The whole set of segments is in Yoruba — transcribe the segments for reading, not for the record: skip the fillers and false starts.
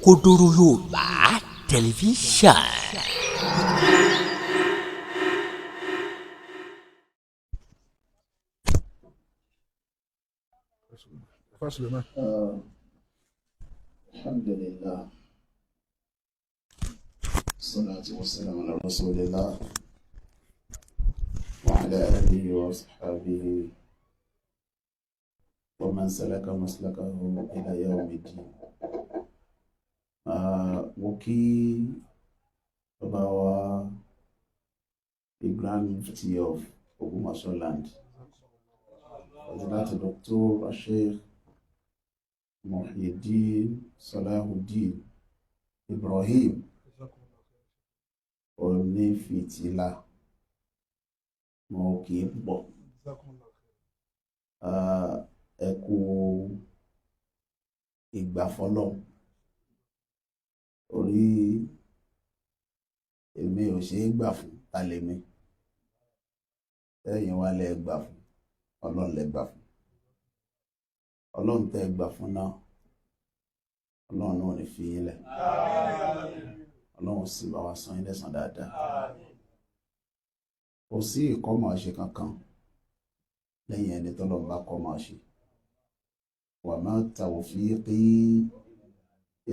Òkodoro Yorùbá tẹlifíṣàn. الحمد لله والصلاة والسلام على رسول الله وعلى آله وصحبه ومن سلك مسلكه إلى يوم الدين. Wiki Babawa, the Grand Mufti of Ogbomoso land, Fadilatu Dr. Sheikh Muhyiddin Salahuddin Ibrahim Onífìtílà, mo kì í pọ̀ ẹ kú ìgbà fọlọ́ orí èmi ò ṣe é gbà fún talẹ́mi ẹ̀yin wa lẹ gbà fún ọlọ́run lẹ gbà fún ọlọ́run tẹ́ gbà fún náà ọlọ́run náà ní fi yín lẹ̀ ọlọ́run sì bá wa san yín lẹ́san dáadáa kò sí ìkọ́mọ̀ ṣe kankan lẹ́yìn ẹni tọ́lọ́run bá kọ́ máa ṣe wa ma tawfiqi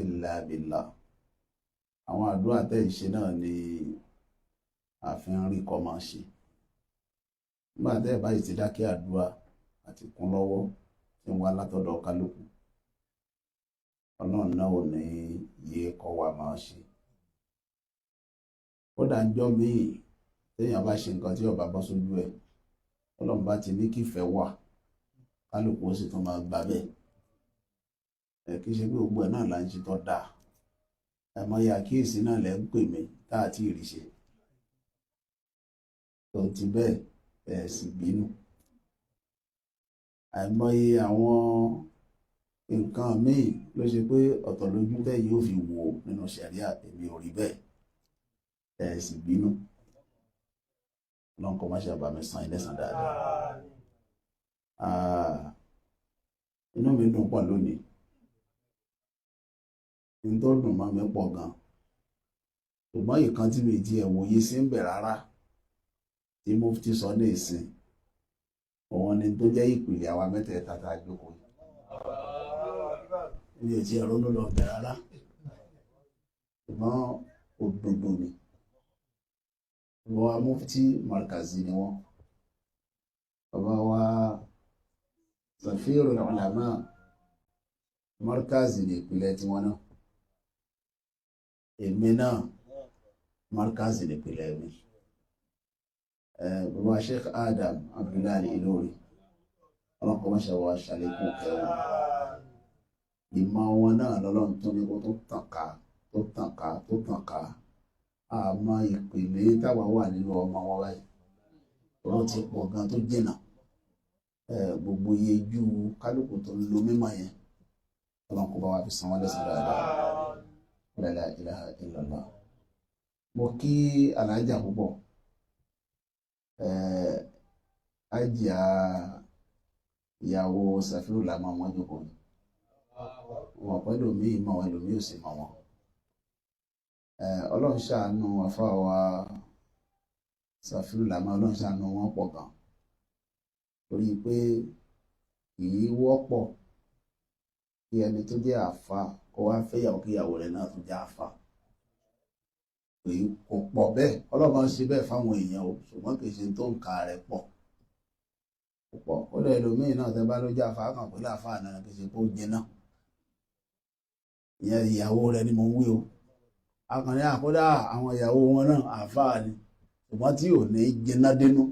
illa billah. Àwọn àdúrà tẹ́ ìṣe náà ni àfihàn rí kọ́ máa ṣe nígbà tẹ́ báyìí ti dákẹ́ àdúrà àti kún lọ́wọ́ tí ń wá látọ̀dọ̀ kálukú ọlọ́run náà ò ní yé kọ́ wa máa ṣe. Kódà ńjọ́ míì téèyàn bá ṣe nǹkan tí ọba bọ́ sójú ẹ̀ ọlọ́run bá ti ní kífẹ́ wà kálukú ó sì tún máa gbà bẹ́ẹ̀ kì í ṣe pé gbogbo ẹ̀ náà là ń ṣe tó dáa àìmọye àkíyèsí náà lẹ́ ń pè mí tá àti ìrìṣe tó ti bẹ́ẹ̀ ẹ̀ sì bínú àìmọye àwọn nǹkan míì ló ṣe pé ọ̀tọ̀ lójú tẹ́yìn ó fi wò nínú ṣẹ̀ríà èmi ò rí bẹ́ẹ̀ ẹ̀ sì bínú lọ́nkọ́ má ṣe àbámi san ilẹ̀sàn dáadáa. Inú mi dùn pọ̀ lónìí ní tó dùn mọ́ mi pọ̀ gan ṣùgbọ́n ìkan tí mi ti ẹ̀wòye sí ń bẹ̀ rárá tí Mufti sọ ní ìsìn òun ni tó jẹ́ ìpìlẹ̀ àwa mẹ́tẹ̀ẹ̀ta tá a jókòó mi ò ti ẹ̀rọ ló lọ bẹ̀ rárá ṣùgbọ́n òdodo ni bàbá wa Mufti Markazi ni wọ́n bàbá wa Safirul Ulama Markazi ní ìpìlẹ̀ tiwọn náà èmi náà Markazi ní ìpìlẹ̀ mi bàbá Sheikh Adam Abdullahi Ilori ọlọ́kọ̀ mọ́ṣẹ́wọ́ ṣàlékún kẹwọn ìmọ̀ wọn náà lọ́lọ́run tó ní kó tó tàn ká àmọ́ ìpìlẹ̀ táwa wà nínú ọmọ wọn báyìí ọ̀rọ̀ ti pọ̀ gan tó jìnà gbogbo iyejú kálukú tó ń lo mímọ̀ yẹn ọlọ́run kó bá wa fi san wọ́n lẹ́san dáadáa la ilaha illallah. Mo kí alájà púpọ̀ ájìá ìyàwó Safirul Ulama wọn jókòó ni wọn pẹ̀lú mi ìmọ̀ wọn lòmí ò sì mọ̀ wọn ọlọ́run ṣàánú àfáà wa Safirul Ulama ọlọ́run ṣàánú wọn pọ̀ gan torí pé kìí wọ́pọ̀ kí ẹni tó jẹ́ àfáà kó wá fẹ́yàwó kíyàwó rẹ̀ náà tún jẹ́ àfáà pé kò pọ̀ bẹ́ẹ̀ ọlọ́run ṣe bẹ́ẹ̀ fáwọn èèyàn o ṣùgbọ́n kì í ṣe tó nǹka rẹ̀ pọ̀ púpọ̀ ó lè lómìn náà tẹ́ bá ló jẹ́ àfáà kan pé láàfáà náà kì í ṣe pé ó jẹ náà ìyẹn ìyàwó rẹ̀ ni mo ń wí o akànnì àkọ́dá àwọn ìyàwó wọn náà àfáà ni ṣùgbọ́n tí ò ní jẹná dénú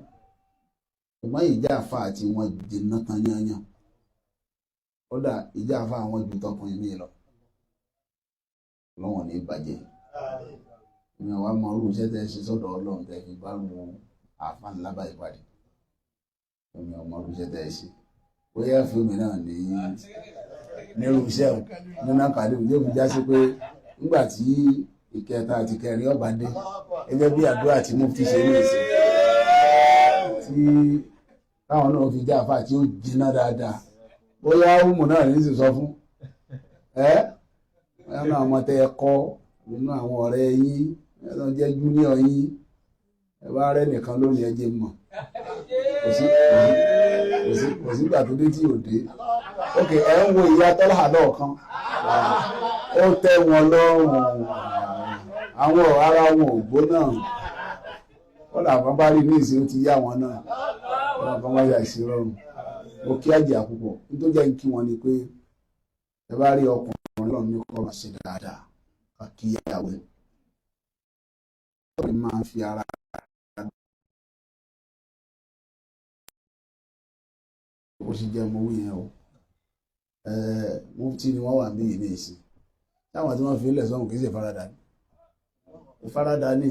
ṣùgbọ́n ìjà àfáà tí wọ́n jẹná tán yányán kódà ìjà àfáà wọn ju tọkùnrin mi lọ lọ́wọ́n ní ìbàjẹ́ ìmọ̀ wa mọ orú iṣẹ́ tẹ́ ṣe sọ́dọ̀ ọlọ́run tẹ́ fi bá wo àfáà ńlá bá ìpàdé ìmọ̀ ọmọ orú iṣẹ́ tẹ́ ṣe bóyá fíìmù náà ní nírú iṣẹ́ nínú àkàdé yóò fi já sí pé nígbà tí ìkẹta àti kẹrin ọba dé gẹ́gẹ́ bí àdúrà tí Mufti ṣe ní ìsìn tí táwọn náà fi já àfáà tí ó jiná dáadáa bóyá ọmọ náà ní sì sọ fún ẹnu àwọn ọmọ tẹ ẹ kọ́ nínú àwọn ọ̀rẹ́ yín ẹnu jẹ́ júnior yín ẹ bá rẹ́ nìkan lónìí ẹ jẹ́ mọ̀ kò sígbà tó dé tí ò dé ok ẹ ń wo ìyá Tọ́lá lọ́ọ̀kan ó tẹ́ wọn lọ́rùn àwọn ara wọn ò gbóná wọ́n làwọn bá rí ní ìsìn ó ti yá wọn náà wọ́n kàn wá yà sí rọrùn ó kí àjẹ́ àpapọ̀ nítorí jẹ́ kí wọ́n ní pé ẹ bá rí ọkùnrin lọ́nà ní kọ́ máa ṣe dáadáa ká kí ìyàwó ẹ̀ ọ̀rẹ́ máa ń fi ara ó sì jẹ́ mowó yẹn o mufti ni wọ́n wà ní ìní ìsìn táwọn tí wọ́n fi ilẹ̀ sọ́hùn kì í ṣe ìfaradà ní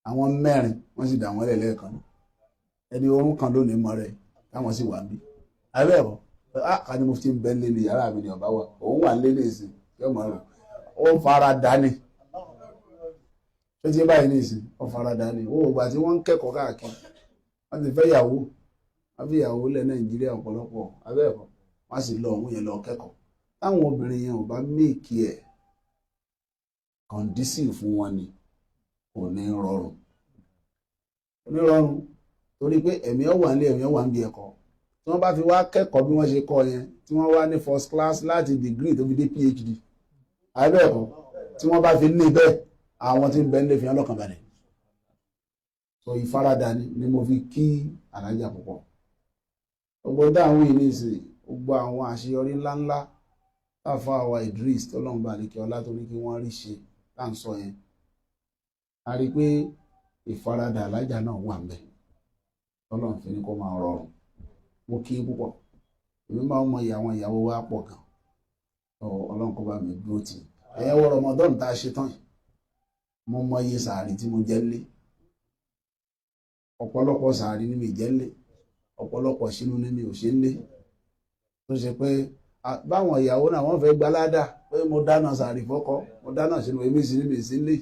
àwọn mẹ́rin wọ́n sì dà wọ́n lẹ̀ lẹ́ẹ̀kan ẹni orún kan lónìí mọ́ rẹ̀ táwọn sì wà ń bí abẹ́ẹ̀kọ́ ká ní mufti ń bẹ́ lé ní yàrá mi ní ọ̀bá wa òun wà lé ní ìsìn yóò mọ̀ rẹ̀ ó faradà ní tó ti báyìí ní ìsìn ó faradà ní ó gbà tí wọ́n ń kẹ́kọ̀ọ́ káàkiri wọ́n ti fẹ́ yàwó wọ́n fi yàwó lẹ̀ Nàìjíríà ọ̀pọ̀lọpọ̀ abẹ́ẹ̀kọ́ wọ́n sì lọ òun yẹn lọ kẹ́kọ̀ọ́ táwọn obìnrin yẹn ò bá méèkì ẹ̀ conducive fún wọn ni kò ní rọrùn torí pé ẹ̀mí ọ̀wà nílé ẹ̀mí ọ̀wà ń bí ẹ̀kọ́ tí wọ́n bá fi wá kẹ́kọ̀ọ́ bí wọ́n ṣe kọ́ yẹn tí wọ́n wá ní first class láti degree tó fi dé PhD àbẹ́ẹ̀kọ́ tí wọ́n bá fi ní bẹ́ẹ̀ àwọn tí ń bẹ nílé fi hàn lọ́kàn balẹ̀ so ìfaradà ni mo fi kí alájà púpọ̀ gbogbo dáhùn yìí ní ìsìn gbogbo àwọn àṣeyọrí ńláńlá táfà àwa Idris tọ́lọ́mùbá àlekè ọlá tó ní kí wọ́n rí ṣe tá ń sọ yẹn a rí pé ìfaradà alájà náà wà ń bẹ tọ́lọ́mù fi ní kó máa rọrùn mo kí púpọ̀ èmi máa ń mọ iye àwọn ìyàwó wa pọ̀ gan ọlọ́run kó bá mi dúró tì ẹ̀yẹ́ wọ Ramadan tá a ṣe tán yìí mo mọ iye sàárì tí mo jẹ lé ọ̀pọ̀lọpọ̀ sàárì ni mi jẹ lé ọ̀pọ̀lọpọ̀ sínú ni mi ò ṣe lé tó ṣe pé báwọn ìyàwó náà wọ́n fẹ́ gbaládà pé mo dáná sàárì fọ́kọ mo dáná sínú èmi sí mi sí lé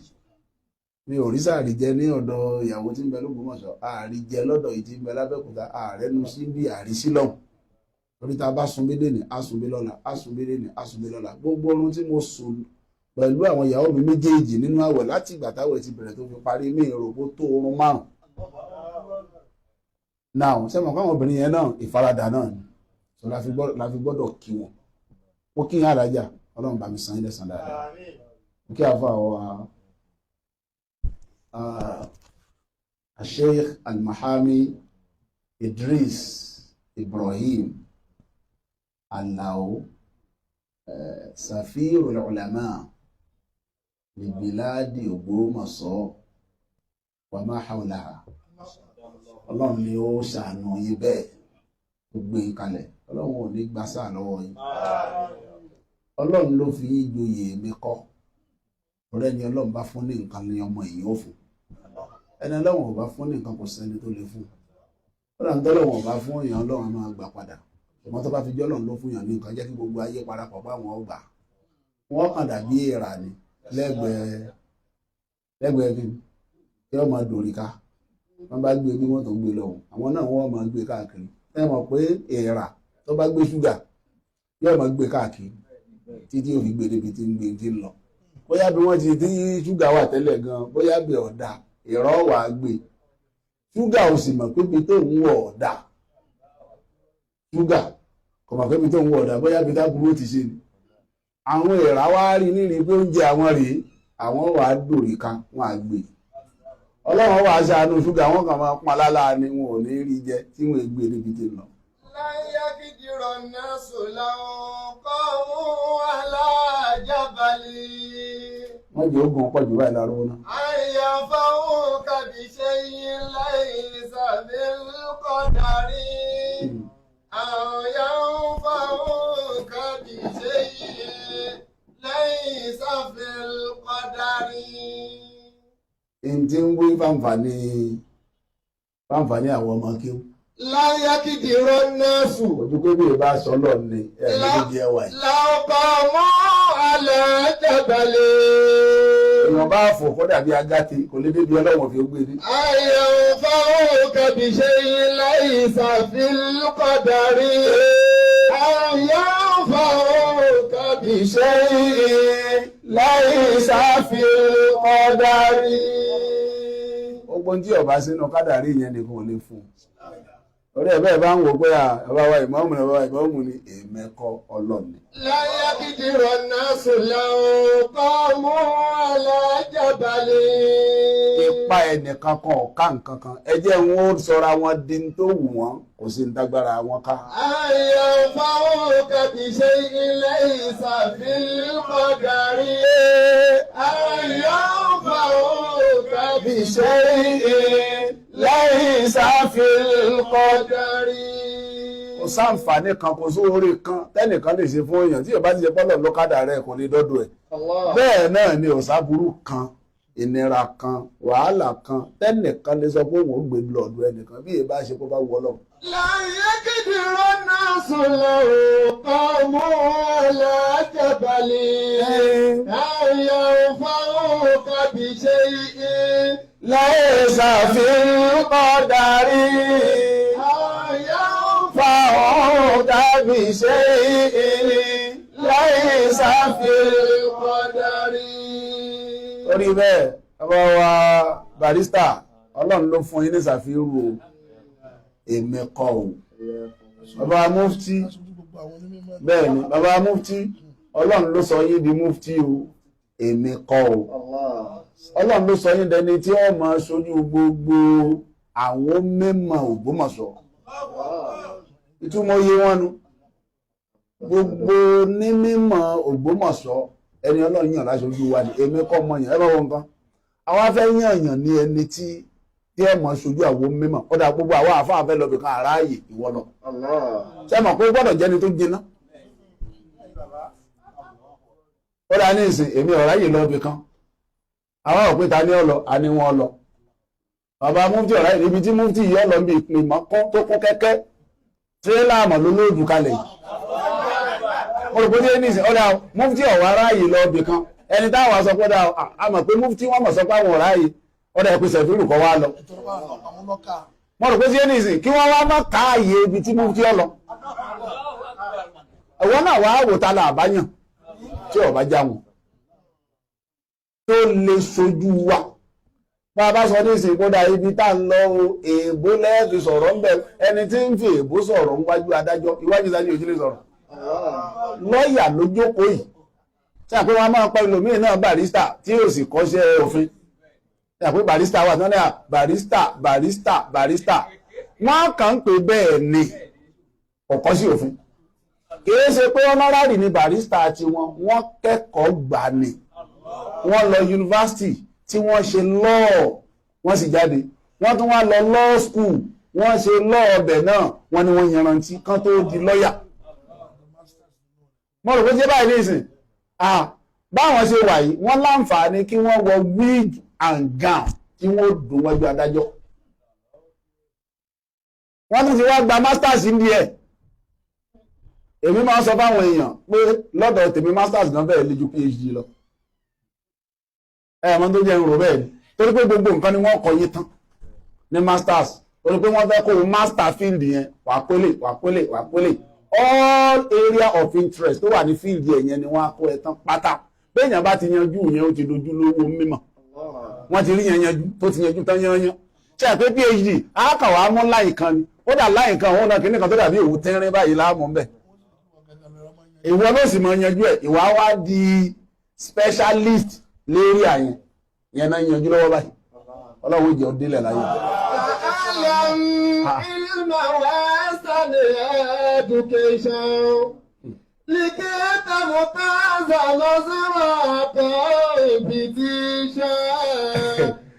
mi ò rí sàárì jẹ ní ọ̀dọ̀ ìyàwó tí ń bẹ l'Ógbómọ̀ṣọ́ ààrí jẹ lọ́dọ̀ yìí tí ń bẹ l'Ábẹ́òkúta ààrẹ nu sí bí ààrí sí lọ́hùn torí tá a bá sunbí lẹ́nìí á sunbí lọ́la á sunbí lẹ́nìí á sunbí lọ́la gbogbo orun tí mo sùn pẹ̀lú àwọn ìyàwó mi méjèèjì nínú àwẹ̀ láti ìgbà táwẹ̀ ti bẹ̀rẹ̀ tó fi parí mi ìrògbó tó orun márùn náà sẹ́mọ̀ káwọn obìnrin yẹn náà ìfaradà náà ni so la fi gbọ́dọ̀ kí wọn ó kí yín alájà ọlọ́run bá mi san ilẹ̀ san dáadáa ó kí àfa àwọn Sheikh Al-Mahami Idris Ibrahim Alao Safirul Ulama li biladi Ògbómọ̀ṣọ́ wa ma hawlaha ọlọ́run ni ó ṣàánú yín bẹ́ẹ̀ tó gbé yín kalẹ̀ ọlọ́run ò ní gbà sáà lọ́wọ́ yín ọlọ́run ló fi yín joyè mi kọ́ ọ̀rẹ́ ni ọlọ́run bá fún ní nǹkan ní ọmọ èyí ó fún ẹni ọlọ́run ò bá fún ní nǹkan kò sẹ́ni tó lè fún ọlọ́run tó lọ́wọ́ ò bá fún èèyàn ọlọ́run á máa gbà padà ṣùgbọ́n tó bá fi jọ́ ọlọ́run ló fún èèyàn ní nǹkan jẹ́ kí gbogbo ayé parapọ̀ bá wọn gbà wọ́n kàn dàbí èèrà ni lẹ́gbẹ̀ẹ́ kí wọ́n máa dòrí ká wọ́n bá gbé bí wọ́n tó gbé lọ́wọ́ àwọn náà wọ́n máa gbé káàkiri ẹ mọ̀ pé èèrà tó bá gbé ṣúgà yóò máa gbé káàkiri títí ó fi gbé débi tí ń gbé tí ń lọ bóyá bí wọ́n ti tí ṣúgà wà tẹ́lẹ̀ gan bóyá bí ọ̀dà ìrọ̀ wà á gbé ṣúgà ò sì mọ̀ pé bí tó ń wọ̀ ọ̀dà ṣúgà kò mọ̀ pé bí tó ń wọ̀ ọ̀dà bóyá bí dábúrú ti ṣe ni àwọn èèrà wá rí nírí pé oúnjẹ àwọn rèé àwọn wà á dòrí kan wọn á gbé ọlọ́run wà á ṣàánú ṣúgà wọn kàn máa pọn lálá ni wọn ò ní rí jẹ tí wọn gbé débi tí ń lọ. láyé kìdìrọ̀ náà sòlá kọ́ ohun aláàjábálì. wọ́n jẹ́ ogun pọ̀ jù báyìí lárúgbó náà. àyàfà òun kàbí ṣe yín láì sàbẹ̀ kọ́dàrí. àyàfà òun kàbí ṣe yín láì sàbẹ̀ kọ́dàrí. Ntí ń wí fáǹfààní àwọn ọmọ kí ó. láyé kìdìrọ̀ náà sùn. ojú pé bí ìbá sọ lọ ni ẹ̀ẹ́dẹ́gbẹ̀jì ẹwà yìí. lọ́kọ̀ mọ́ alájàbalẹ̀. èèyàn bá fò kó dàbí agáte kò lè débi ọlọ́wọ̀n fi ó gbé ní. àyànfà òkàbí ṣe láì ṣàfihàn kọ́dàrí. àyànfà òkàbí بشيء ليس في القدر. Ogun tí ọba sínú kádàrí yẹn nìkan ò lè fún orí ẹ̀bẹ́ bá ń wò pé ọba wa ìmọ̀ọ́mù ni ọba ìmọ̀ọ́mù ni èmẹ́kọ́ ọlọ́ọ̀ni. láyé kìdìrọ̀ náà sùlẹ̀ ọkọ̀ mú alájàbalẹ̀. Ipa ẹnìkan kan ọ̀ka nǹkan kan ẹ jẹ́ wọn ó sọra wọn di tó wù wọ́n kò sí ní dágbára wọn ká. àyà fáwọn kàbí ṣe ilé ìsàfihàn kọ̀dàrí. àyà fáwọn kàbí ṣe lẹ́yìn sáfìl kọ̀dàrí. kò sáǹfààní kan kò sóore kan tẹ́nìkan lè ṣe fún èèyàn tí yóò bá ti ṣe pọ́lọ̀ lọ́kadà rẹ̀ kò lè dọ́dọ̀ ẹ̀. Bẹ́ẹ̀ náà ni ọ̀sáburú kan ìnira kan wàhálà kan tẹ́nìkan lè sọ pé òun ò gbé lọ́dọ̀ ẹnìkan bí èèbá ṣe kó bá wọ lọ. láyé kìdìrọ̀ náà sùlẹ̀ ọkọ̀ mú alájàbalẹ̀. àyà fáwọn kàbí ṣe lẹ́yìn sáfìl kọ̀dàrí. فهو بشيء ليس في القدر. Orí bẹ́ẹ̀ ọba wa Barrister ọlọ́run ló fún yín ní ṣàfihàn èmi kọ́ ò bàbá mufti bẹ́ẹ̀ ni bàbá mufti ọlọ́run ló sọ yín di mufti o èmi kọ́ ò ọlọ́run ló sọ yín dẹni tí ó máa ṣojú gbogbo àwọn mímọ́ Ògbómọ̀ṣọ́ ìtumọ̀ iye wọn nu gbogbo ní mímọ̀ Ògbómọ̀ṣọ́ ẹni ọlọ́run yàn láṣojú wa ni èmi kọ́ mọ̀ yàn ẹ bá wọn nǹkan àwọn afẹ́ yàn ní ẹni tí ẹ mọ̀ ṣojú àwọn mímọ̀ kódà gbogbo àwọn àfáà fẹ́ lọ bí kan àráàyè ìwọ lọ ṣe mọ̀ pé gbọ́dọ̀ jẹ́ni tó jiná kódà ní ìsìn èmi ọ̀ráyè lọ bí kan àwọn òpin ta ní ọlọ àní wọn lọ bàbá mufti ọ̀ráyè níbi tí mufti yìí ọlọ bí ìpín mọ́kán tó kún kẹ́kẹ́ tírélà àmọ̀ ló lóòdù kalẹ̀ yìí mo rò pé tí ní ìsìn ọ̀dà mufti ọ̀wọ́ aráàyè lọ bì kan ẹni táwọn aṣọ pé ọ̀dà àmọ̀ pé mufti wọ́n mọ̀ sọ pé àwọn ọ̀ráàyè ọ̀dà ìpèsè ìfìlù kọ́ wá lọ mo rò pé tí ní ìsìn kí wọ́n wá má káàyè ibi tí mufti ọ̀lọ ẹ̀wọ́n náà wá wò ta là àbáyàn tí ọ̀bá já wọn tó lè sojú wa bá a bá sọ ní ìsìn kódà ibi tá ń lọ èèbó lẹ́ẹ̀fì sọ̀rọ̀ ń bẹ̀ ẹni tí ń fi èèbó sọ̀rọ̀ níwájú adájọ́ iwájú ìdájọ́ òjìlẹ̀ sọ̀rọ̀ lọ́ọ̀yà ló jókòó yìí tí àpé wọn máa pa ẹlòmíì náà barista tí yóò sì kọ́ṣẹ́ òfin tí àpé barista wà tán ní barista wọ́n kàn ń pè bẹ́ẹ̀ ni ọ̀kọ́ sí òfin kìí ṣe pé honorary ni barista tiwọn wọ́n kẹ́kọ̀ọ́ gbà ní wọ́n lọ yunifásitì tí wọ́n ṣe law wọ́n sì jáde wọ́n tún wá lọ law school wọ́n ṣe law ọbẹ̀ náà wọ́n ní wọ́n yanrantí kán tó di lọ́yà mo rò pé jẹ́ báyìí nísìn báwọn ṣe wà yìí wọ́n láǹfààní kí wọ́n wọ wig and gown tí wọ́n dùn wájú adájọ́ wọ́n tún ti wá gba masters ní ẹ̀ èmi máa ń sọ fáwọn èèyàn pé lọ́dọ̀ tèmi masters náà bẹ́ẹ̀ lè ju phd lọ ẹ̀mọ́ tó jẹ́ ìrò bẹ́ẹ̀ ni torí pé gbogbo nǹkan ni wọ́n kọ yí tán ní masters torí pé wọ́n fẹ́ kó master field yẹn wà pélé all area of interest tó wà ní field yẹn ni wọ́n á kó ẹ tán pátá béèyàn bá ti yanjú yẹn ó ti dojú lówó mímọ̀ wọ́n ti rí yẹn yanjú tó ti yanjú tán yányán ṣe àpé phd àákàwá mú láì kan ni ó dà láì kan òun náà kìíní kan tó dàbí òwú tẹ́rín báyìí láàmú ń bẹ̀ ìwọ ló sì mọ yanjú ẹ̀ ìwà wá di specialist lérí àyẹn ìyẹn náà yanjú lọ́wọ́ báyìí ọlọ́run jẹ́ òdílẹ̀ láyé. Likita mutaza lozima competition.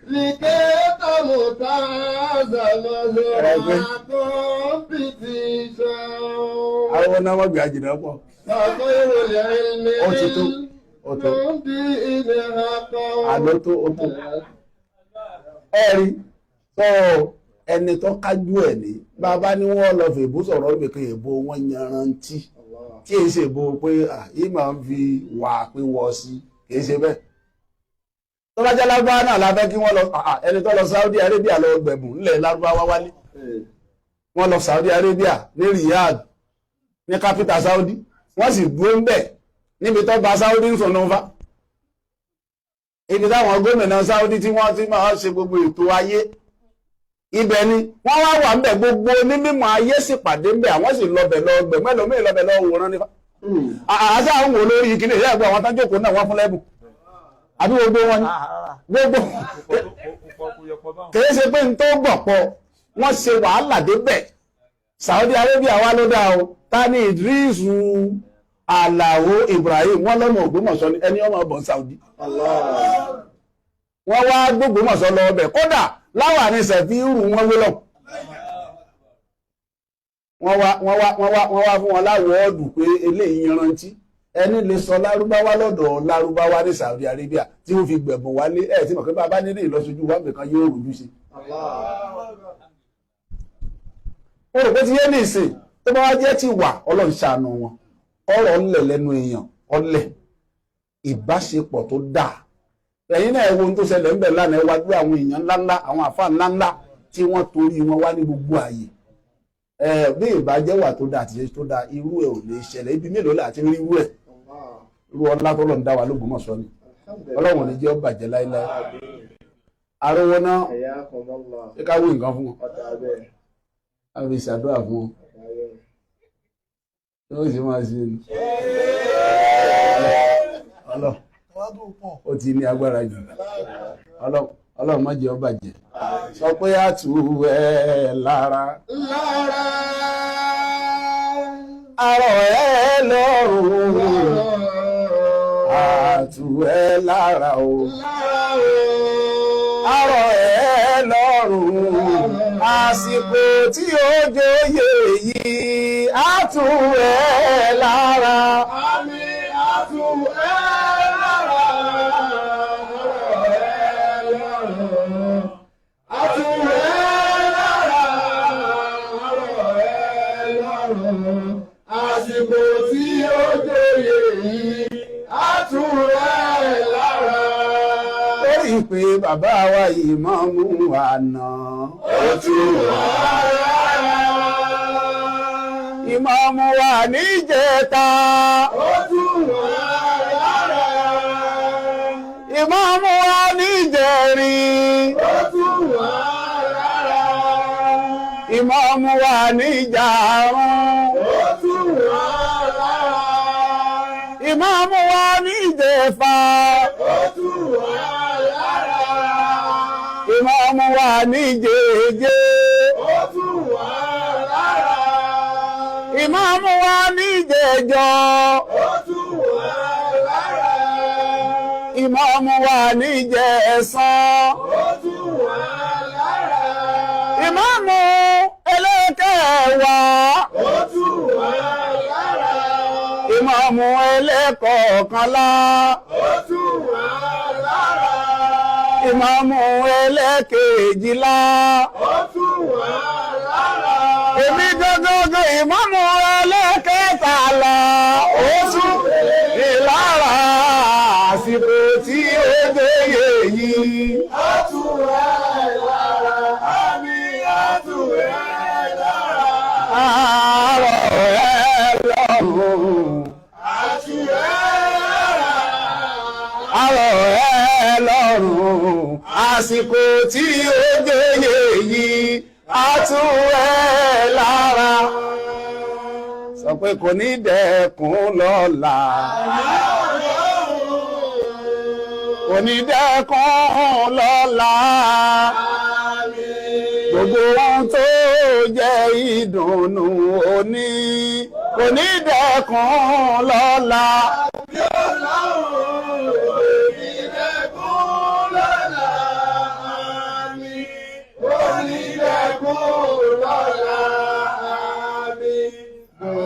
Likita mutaza lozima competition. Àwọn náà wọ́n gbé àjìnà pọ̀. Àlótó ọ̀tọ̀. Ẹ̀rí tó ẹni tó kájú ẹ̀ ní bàbá ní wọ́n lọ fèbú sọ̀rọ̀ ìbìkan èbó wọn yanrantí kí è ṣe bó pé ìmọ̀ ń fi wà pé wọ́ sí kì í ṣe bẹ́ẹ̀. Tó bá jẹ́ Lárúbáwá náà la fẹ́ kí wọ́n lọ ẹni tó lọ Saudi Arabia lọ gbẹ̀bùn nílẹ̀ Lárúbáwá wálé. Wọ́n lọ Saudi Arabia ní Riyadh ní capital Saudi wọ́n sì dúró ń bẹ̀ níbi tó bá Saudi ń sọ̀nà fa ibi táwọn gómìnà Saudi tí wọ́n ti máa ṣe gbogbo ètò ayé ibẹ̀ ni wọ́n wá wà ńbẹ̀ gbogbo ní mímọ̀ ayé sì pàdé ńbẹ̀ àwọn sì lọbẹ̀ lọ gbẹ̀ mẹ́lòmíì lọbẹ̀ lọ wòran nífa àṣà àwọn wò lórí ìkíni ìyá ẹ̀gbọ́n àwọn tájókòó náà wọ́n fún lẹ́bùn àbí gbogbo wọn ni gbogbo kìí ṣe pé n tó gbọ̀pọ̀ wọ́n ṣe wàhálà débẹ̀ Saudi Arabia wá ló dá o ta ni Idrisu Alao Ibrahim wọ́n lọ́mọ Ògbómọ̀ṣọ́ ni ẹni ọmọ ọbọ̀ Saudi wọ́n wá gbógbómọ̀ṣọ́ lọ ọbẹ̀ kódà láwà ní sẹ̀fíìrù wọn wé lọ wọ́n wá fún wọn láwọ́ọ̀dù pé eléyìí yanrantí ẹni lè sọ lárúbáwá lọ́dọ̀ lárúbáwá ní Saudi Arabia tí wọ́n fi gbẹ̀bùn wálé ẹ̀ tí mọ̀kẹ́ bá nílé ìlọsójú wá nìkan yóò rújú sí ó rò pé ti yé ní ìsìn tó bá wá jẹ́ ti wà Ọlọ́run ṣàánú wọn ọ̀rọ̀ ńlẹ̀ lẹ́nu èèyàn ọlẹ̀ ìbáṣepọ̀ tó dáa ẹ̀yin náà ẹ̀wọ̀n tó ṣẹlẹ̀ ńbẹ̀ lánàá ẹ wá gbé àwọn èèyàn ńláńlá àwọn àfáà ńláńlá tí wọ́n torí wọn wá ní gbogbo ààyè bí ìbàjẹ́ wà tó dáa àtìṣe tó dáa irú ẹ̀ ò lè ṣẹlẹ̀ ibi mélòó láti rí irú ẹ̀ irú ọlá tó lọ́n dá wa l'Ógbómọ̀ṣọ́ ni Ọlọ́run ní jẹ́ ó bàjẹ́ láíláí arówó náà ṣé ká wí nǹkan fún wọn a fi ṣàdúrà fún wọn tí wọ́n sì máa ṣe ni ó ti ní agbára jù Ọlọ́run má jẹ́ ó bàjẹ́ sọ pé a tù ẹ́ lára arọ̀ ẹ́ lọ́rùn a tù ẹ́ lára o arọ̀ ẹ́ lọ́rùn àsìkò tí ó jóyè yìí a tù ẹ́ lára àmín a tù ẹ́ lára àsìkò tí ó jóyè yìí á tún rẹ̀ lára. Lórí pé bàbá wa ìmáàmù àná ó tún wà lára. Ìmáàmù wa níjẹta ó tún wà lára. Ìmáàmù wa níjẹrin ó tún wà lára. Ìmáàmù wa níjàrún ó tún wà lára. Ìmáàmù wa níjẹ̀fà ó tún wà lára. Ìmáàmù wa níjẹ̀jẹ ó tún wà lára. Ìmáàmù wa níjẹ̀jọ ó tún wà lára. Ìmáàmù wa níjẹ̀sán ó tún wà lára. Ìmáàmù ẹlẹ́kẹ̀ẹ́wàá ó tún wà lára. Ìmáàmù ẹlẹ́kọ̀ọ́kànlá ó tún wà lára. Ìmáàmù ẹlẹ́kẹ̀ẹ́jìlá ó tún wà lára. Èmi gọ́gọ́gọ́ ìmáàmù ẹlẹ́kẹ̀ẹ́tàlá ó tún wà lára. Àsìkò tí ó jóyè yìí á tún wà lára. Àmín á tún wà lára. Àárọ̀ ẹ̀ lọ́rùn àti ẹ̀ lára. Àárọ̀ ẹ̀ lọ́rùn àsìkò tí ó jóyè yìí á tún ẹ̀ lára. Sọ pé kò ní dẹkùn lọ́la. Kò ní dẹkùn lọ́la. Gbogbo ohun tó jẹ́ ìdùnnú òní kò ní dẹkùn lọ́la.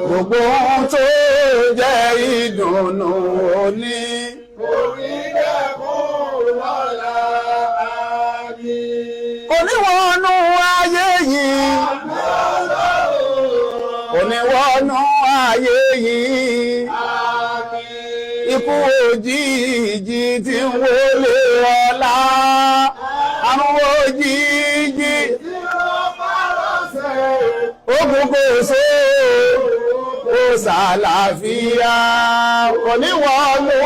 Gbogbo ohun tó jẹ́ ìdùnnú òní kò ní dẹkùn lọ́la. Kò ní wọnú ayé yìí. Kò ní wọnú ayé yìí. Ikú òjijì tí ń wọlé ọ̀la. Àrùn òjijì tí wọ́n bá lọ́sẹ̀. Ogun kò so, kò sà lálàáfíà oníwọ̀lú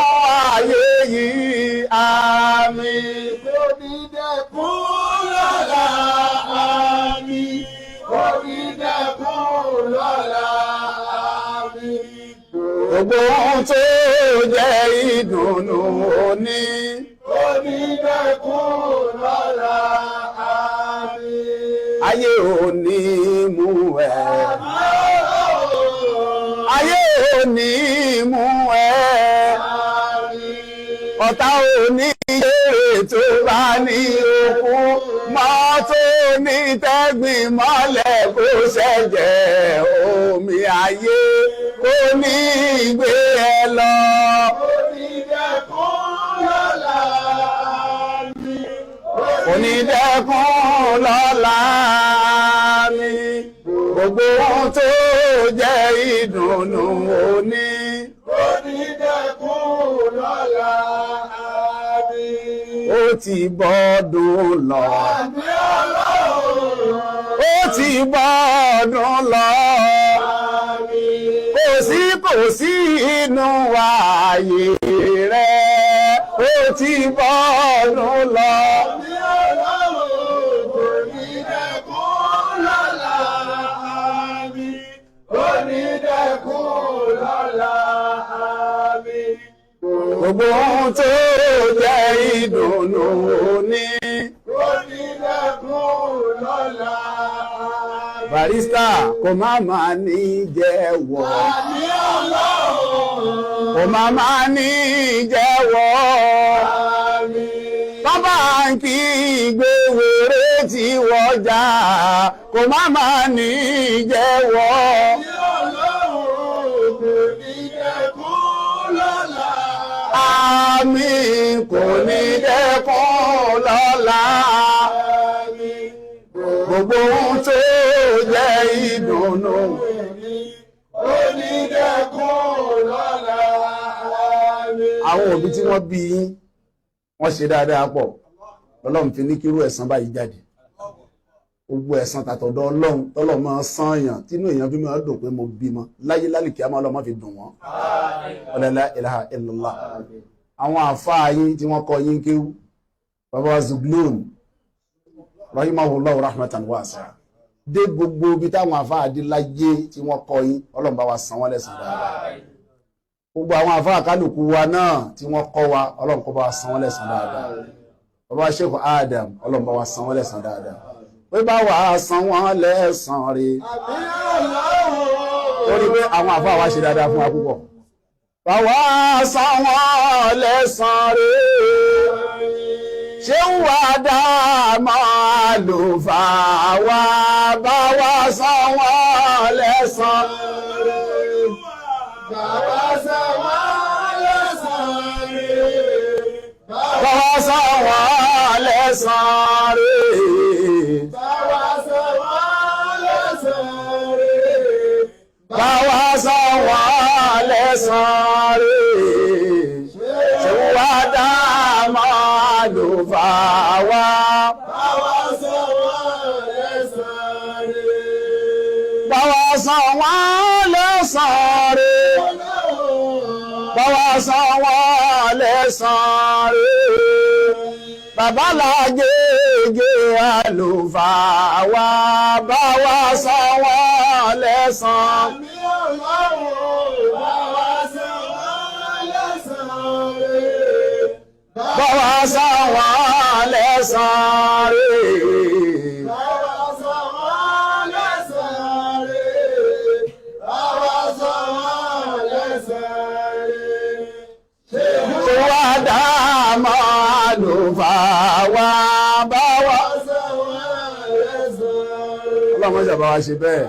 ayé yìí àmín. Kò ní dẹ́kun lọ́la àmín. Kò ní dẹ́kun lọ́la àmín. Gbogbo ohun tó jẹ́ ìdùnnú òní. Kò ní dẹ́kun lọ́la àmín. Ayé òní mú ẹ. Ayé òní mú ẹ. Ọ̀tá òní èrè tó bá ní okú. Mọ́tò ní tẹ́gbìn mọ́lẹ̀ kó ṣẹ̀jẹ̀ omi ayé kó ní gbé ẹ lọ. Onídẹ́kun lọ́la mi gbogbo ohun tó jẹ́ ìdùnnú òní. Onídẹ́kun lọ́la mi. Ó ti bọ́dún lọ. Àmì Ọlọ́run. Ó ti bọ́dún lọ. Kò sí inú ààyè rẹ̀. Ó ti bọ́dún lọ. Gbogbo ohun tó jẹ́ ìdùnnú òní. Onídẹ́kun lọ́la. Barista kò má máa ní jẹ́wọ́. Àmì Ọlọ́run. Kò má máa ní jẹ́wọ́. Àmín. Bàbá ń kí gbéwèrè tí wọ́n jà. Kò má máa ní jẹ́wọ́. Àmì Ọlọ́run kò ní dẹ́kun lọ́la. Àmín kò ní dẹ́kun lọ́la. Àmín. Gbogbo ohun tó jẹ́ ìdùnnú. Onídẹ́kun lọ́la. Àmín. Àwọn òbí tí wọ́n bí yín wọ́n ṣe dáadáa pọ̀ Ọlọ́run fi ní kírú ẹ̀san báyìí jáde. Gbogbo ẹ̀san tàtọ̀dọ̀ Ọlọ́run tọ́lọ́run máa san èèyàn tínú èèyàn fi máa dùn pé mo bímọ láyé lálìkí àmọ́ Ọlọ́run fi dùn wọ́n. La ilaha illallah. Àwọn àfáà yín tí wọ́n kọ́ yín kéwú bàbá Zuglun rahimahullahu rahmatan wasi'a dé gbogbo ibi táwọn àfáà dé láyé tí wọ́n kọ́ yín Ọlọ́run bá wa san wọ́n lẹ́san dáadáa. Gbogbo àwọn àfáà kálukú wa náà tí wọ́n kọ́ wa Ọlọ́run kó bá wa san wọ́n lẹ́san dáadáa. Bàbá Sheikh Adam Ọlọ́run bá wa san wọ́n lẹ́san dáadáa. Pé bá wa san wọ́n lẹ́san rí. Àmì Ọlọ́run. Torí pé àwọn àfáà wa ṣe dáadáa fún wa púpọ̀. Bá wa san wọ́n lẹ́san rí. Ṣé ń wá dáàmọ́ àlùfáà wa bá wa san wọ́n lẹ́san rí. Bàbá sàwá lẹ́san rí. Bàbá san wọ́n lẹ́san rí. Bàbá sàwá lẹ́san rí. Báwa san wọ́n lẹ́san rí. Ṣé wá dáàmọ́ àlùfáà wa. Bàbá sàwá lẹ́san rí. Báwa san wọ́n lẹ́san rí. Báwa san wọ́n lẹ́san rí. Bàbá làgègè àlùfáà wa báwa san wọ́n lẹ́san. Àmì Ọlọ́run bàbá sàwá lẹ́san rí. Báwa san wọ́n lẹ́san rí. Bàbá sàwá lẹ́san rí. Bàbá sàwá lẹ́san rí. Ṣé wá dáàmọ́ àlùfáà wa báwa. Ọlọ́run ṣe bá wa ṣe bẹ́ẹ̀.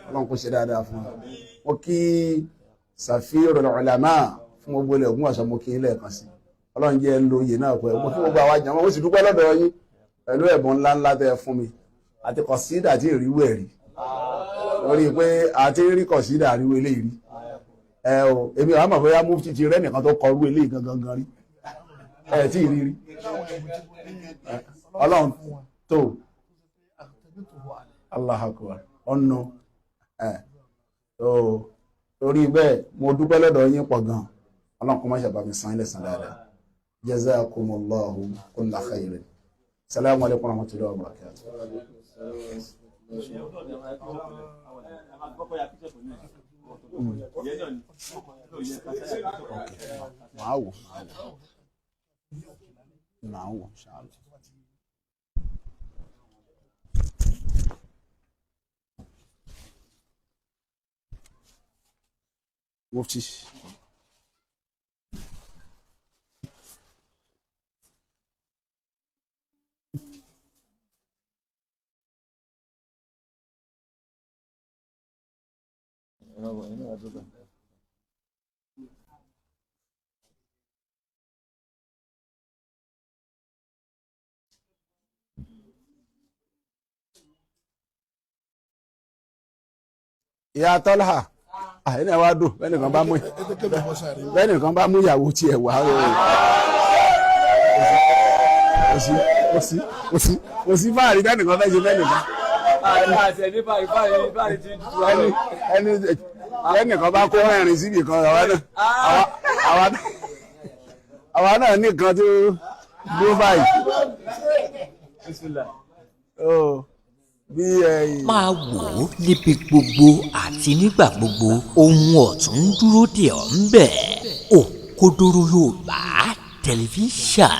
Ọlọ́run kò ṣe dáadáa fún wa. Mo kí Safirul Ulama fún gbogbo ilẹ̀ Ògbómọ̀ṣọ́ mo kí ilẹ̀ kan sí. Ọlọ́run jẹ́ lo oyè náà pẹ̀lú. Mo kí gbogbo àwa jàmọ́ mo sì dúpẹ́ lọ́dọ̀ yín pẹ̀lú ẹ̀bùn ńláńlá tẹ́ fún mi. Àti kọ̀sídà tí ìrìwú ẹ̀rí. Lórí pé àti rí kọ̀sídà àríwú eléyìí rí. Èmi àwọn àmọ̀ bóyá mufti ti rẹ́ nìkan tó kọ irú eléyìí gangan rí. Tí ì rí rí. Ọlọ́run tó. Allahu Akbar. Ọ̀nà. torí bẹ́ẹ̀ mo dúpẹ́ lọ́dọ̀ yín pọ̀ gan ọlọ́run kó má ṣe bá mi san ilẹ̀ san dáadáa jazakumullahu kulla khairin salamu alaykum wa rahmatullahi wa barakatuh. Màá wò ṣáà. Mufti. Ìyá Tọ́lá ẹni ẹ wá dùn bẹ́ẹ̀nìkan bá mú ìyàwó tiẹ̀ wá kò sí fáàrí bẹ́ẹ̀nìkan fẹ́ ṣe bẹ́ẹ̀nìkan ẹnìkan bá kó rẹ́rìn síbì kan àwa náà nìkan tó dúró báyìí. máa wò ó níbi gbogbo àti nígbà gbogbo ohun ọ̀tún ń dúró dè ọ́ ń bẹ̀. Òkodoro Yorùbá tẹlifíṣàn.